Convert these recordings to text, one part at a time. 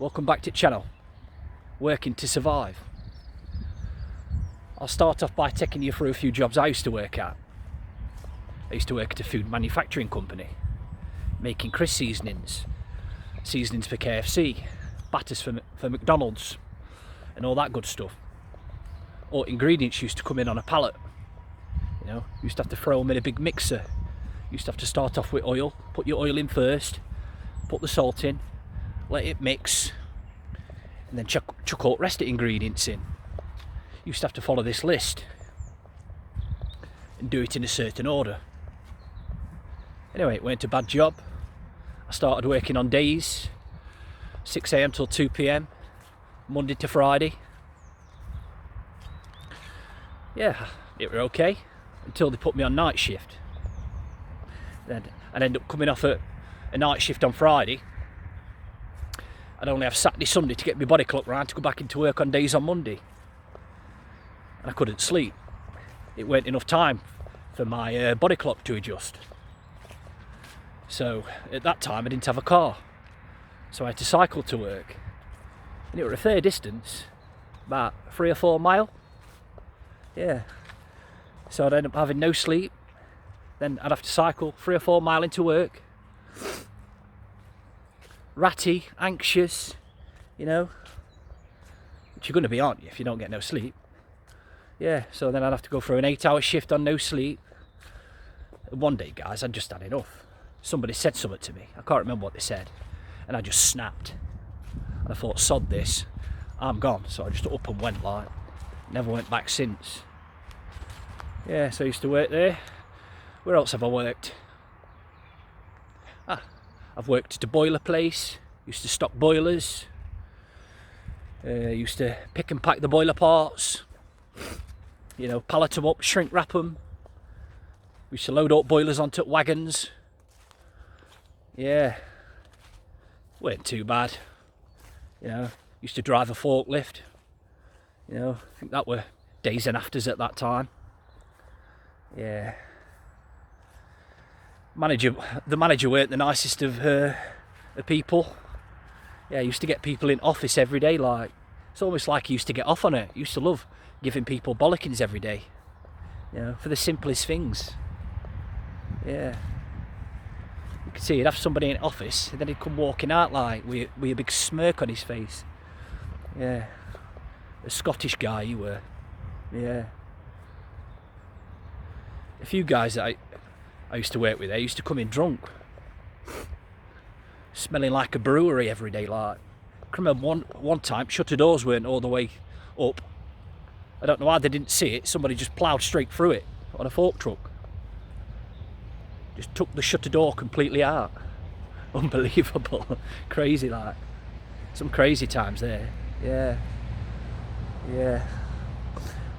Welcome back to the channel, Working to Survive. I'll start off by taking you through a few jobs I used to work at. I used to work at a food manufacturing company, making crisp seasonings for KFC, batters for McDonald's and all that good stuff. All ingredients used to come in on a pallet. Used to have to throw them in a big mixer. Used to have to start off with oil, put your oil in first, put the salt in, let it mix, and then chuck all the rest of the ingredients in. Used to have to follow this list and do it in a certain order. Anyway, it weren't a bad job. I started working on days, 6 AM till 2 PM, Monday to Friday. Yeah, it were okay until they put me on night shift. Then I'd end up coming off a night shift on Friday. I'd only have Saturday, Sunday to get my body clock round to go back into work on days on Monday. And I couldn't sleep. It weren't enough time for my body clock to adjust. So at that time I didn't have a car. So I had to cycle to work. And it was a fair distance, about 3 or 4 miles. Yeah. So I'd end up having no sleep. Then I'd have to cycle 3 or 4 miles into work. Ratty, anxious, which you're going to be, aren't you, if you don't get no sleep. Yeah, so then I'd have to go through an 8-hour shift on no sleep. And one day, guys, I'd just had enough. Somebody said something to me. I can't remember what they said. And I just snapped. And I thought, sod this, I'm gone. So I just up and went, like, never went back since. Yeah, so I used to work there. Where else have I worked? I've worked at a boiler place. Used to stock boilers. Used to pick and pack the boiler parts. Pallet them up, shrink wrap them. We used to load up boilers onto wagons. Yeah, weren't too bad. Used to drive a forklift. I think that were days and afters at that time. Yeah. The manager weren't the nicest of people. Yeah, he used to get people in office every day. Like, it's almost like he used to get off on it. He used to love giving people bollockings every day. For the simplest things. Yeah. You could see he'd have somebody in office, and then he'd come walking out like with a big smirk on his face. Yeah. A Scottish guy he were. Yeah. A few guys that I used to work with, they used to come in drunk, smelling like a brewery every day. Like, I can remember one time, shutter doors weren't all the way up. I don't know why they didn't see it. Somebody just ploughed straight through it on a fork truck. Just took the shutter door completely out. Unbelievable. Crazy, like. Some crazy times there. Yeah. Yeah.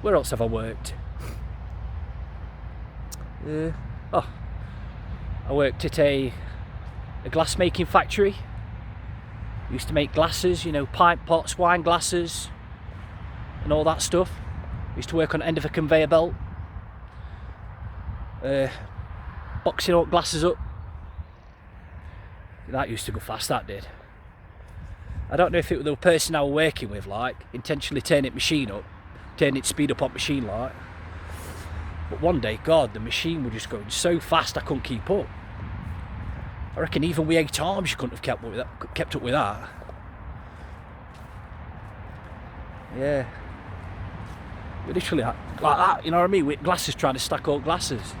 Where else have I worked? I worked at a glass making factory. Used to make glasses, pint pots, wine glasses, and all that stuff. Used to work on the end of a conveyor belt, boxing all glasses up. That used to go fast, that did. I don't know if it was the person I was working with, like, intentionally turning the machine up, turning its speed up on machine, like. But one day, God, the machine was just going so fast I couldn't keep up. I reckon even with 8 arms you couldn't have kept up with that. Yeah. Literally like that, you know what I mean? With glasses, trying to stack all glasses.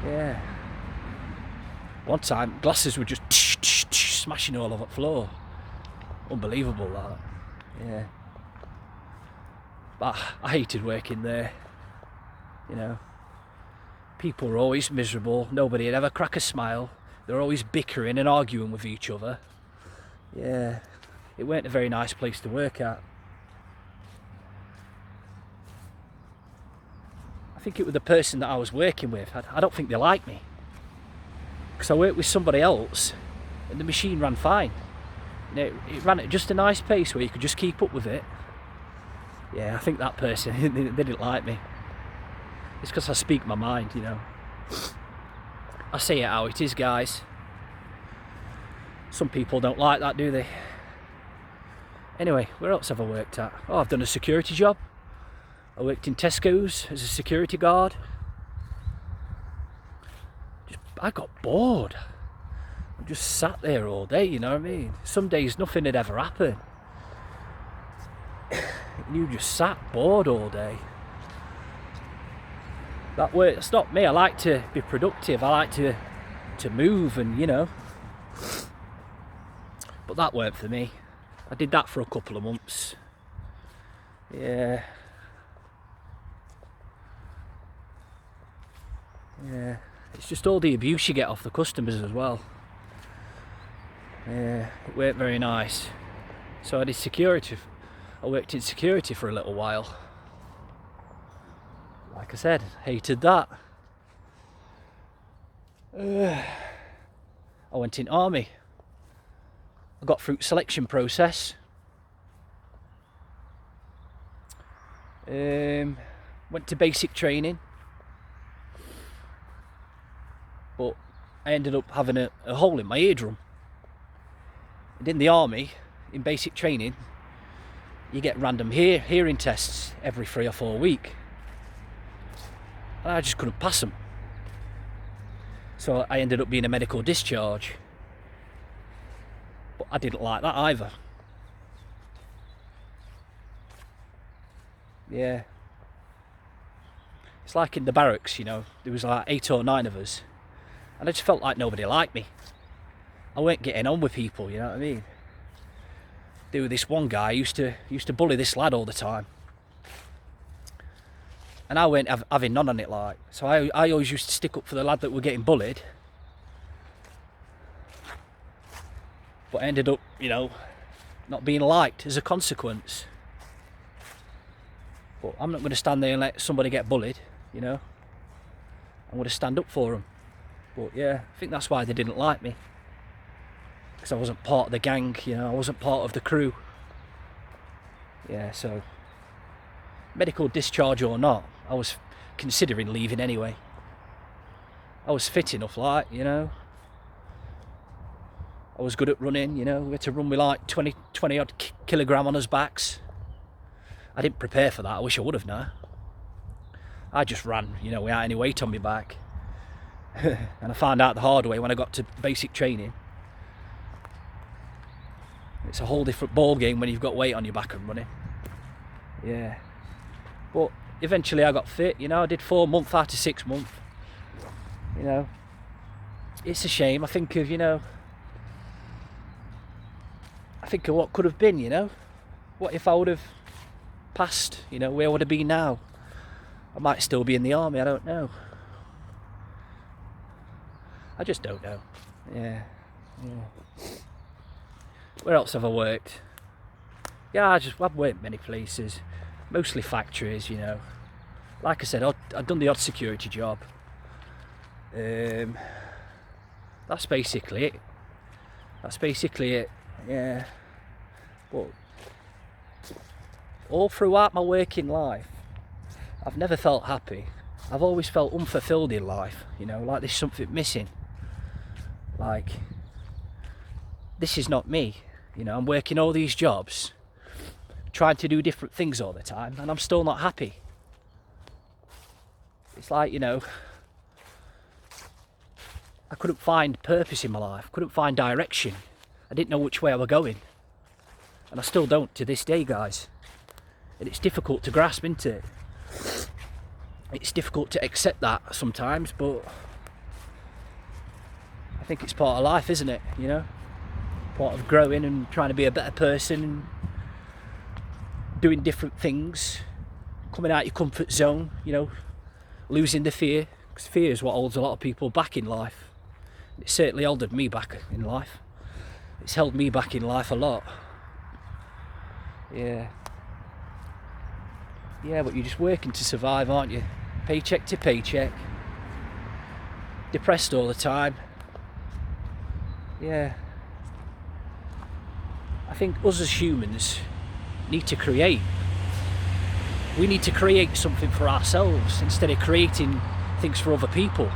Yeah. One time, glasses were just smashing all over the floor. Unbelievable, that. Yeah. But I hated working there. People were always miserable. Nobody had ever crack a smile. They were always bickering and arguing with each other. Yeah, it weren't a very nice place to work at. I think it was the person that I was working with. I don't think they liked me. Because I worked with somebody else and the machine ran fine. It ran at just a nice pace where you could just keep up with it. Yeah, I think that person, they didn't like me. It's because I speak my mind, I say it how it is, guys. Some people don't like that, do they? Anyway, where else have I worked at? Oh, I've done a security job. I worked in Tesco's as a security guard. I got bored. I just sat there all day, you know what I mean? Some days nothing had ever happened. You just sat bored all day. That's not me. I like to be productive. I like to move and, you know. But that weren't for me. I did that for a couple of months. Yeah. It's just all the abuse you get off the customers as well. Yeah, it weren't very nice. So I did security. I worked in security for a little while. Like I said, hated that. I went in army. I got through selection process. Went to basic training. But I ended up having a hole in my eardrum. And in the army, in basic training, you get random hearing tests every 3 or 4 weeks. And I just couldn't pass them. So I ended up being a medical discharge. But I didn't like that either. Yeah. It's like in the barracks, you know, there was like 8 or 9 of us. And I just felt like nobody liked me. I weren't getting on with people, you know what I mean? There was this one guy used to bully this lad all the time. And I weren't having none on it, like. So I always used to stick up for the lad that were getting bullied. But I ended up, you know, not being liked as a consequence. But I'm not going to stand there and let somebody get bullied, you know. I'm going to stand up for them. But yeah, I think that's why they didn't like me. Because I wasn't part of the gang, you know, I wasn't part of the crew. Yeah, so medical discharge or not, I was considering leaving anyway. I was fit enough, like, you know. I was good at running, you know. We had to run with like 20 odd kilogram on us backs. I didn't prepare for that. I wish I would have now. I just ran, you know, without any weight on my back. And I found out the hard way when I got to basic training. It's a whole different ball game when you've got weight on your back and running. Yeah. But eventually I got fit, you know. I did 4 months out of 6 months. You know. It's a shame. I think of, you know, what could have been, you know. What if I would have passed, you know, where would I be now? I might still be in the army, I don't know. I just don't know. Yeah. Where else have I worked? Yeah, I've worked many places. Mostly factories, you know. Like I said, I've done the odd security job. That's basically it. Yeah. But all throughout my working life, I've never felt happy. I've always felt unfulfilled in life, you know, like there's something missing. Like, this is not me, you know. I'm working all these jobs, trying to do different things all the time, and I'm still not happy. It's like, you know, I couldn't find purpose in my life, couldn't find direction. I didn't know which way I was going. And I still don't to this day, guys. And it's difficult to grasp, isn't it? It's difficult to accept that sometimes, but I think it's part of life, isn't it? You know, part of growing and trying to be a better person and doing different things, coming out your comfort zone, you know, losing the fear, because fear is what holds a lot of people back in life. It certainly held me back in life. It's held me back in life a lot. Yeah, but you're just working to survive, aren't you? Paycheck to paycheck. Depressed all the time. Yeah. I think us as humans need to create. We need to create something for ourselves instead of creating things for other people.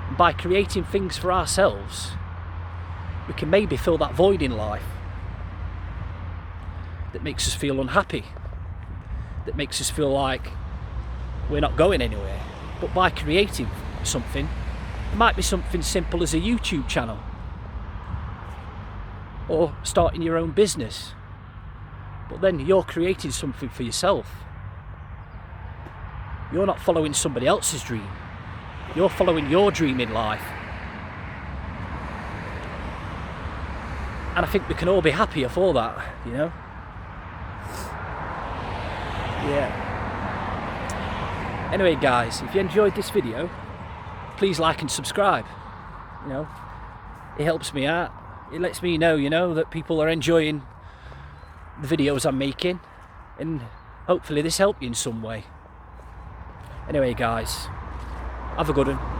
And by creating things for ourselves, we can maybe fill that void in life. that makes us feel unhappy, that makes us feel like we're not going anywhere. But by creating something, it might be something simple as a YouTube channel, or starting your own business, but then you're creating something for yourself. You're not following somebody else's dream, you're following your dream in life. And I think we can all be happier for that, you know? Yeah. Anyway guys, if you enjoyed this video, please like and subscribe. You know, it helps me out. It lets me know, you know, that people are enjoying the videos I'm making, and hopefully this helped you in some way. Anyway guys, have a good one.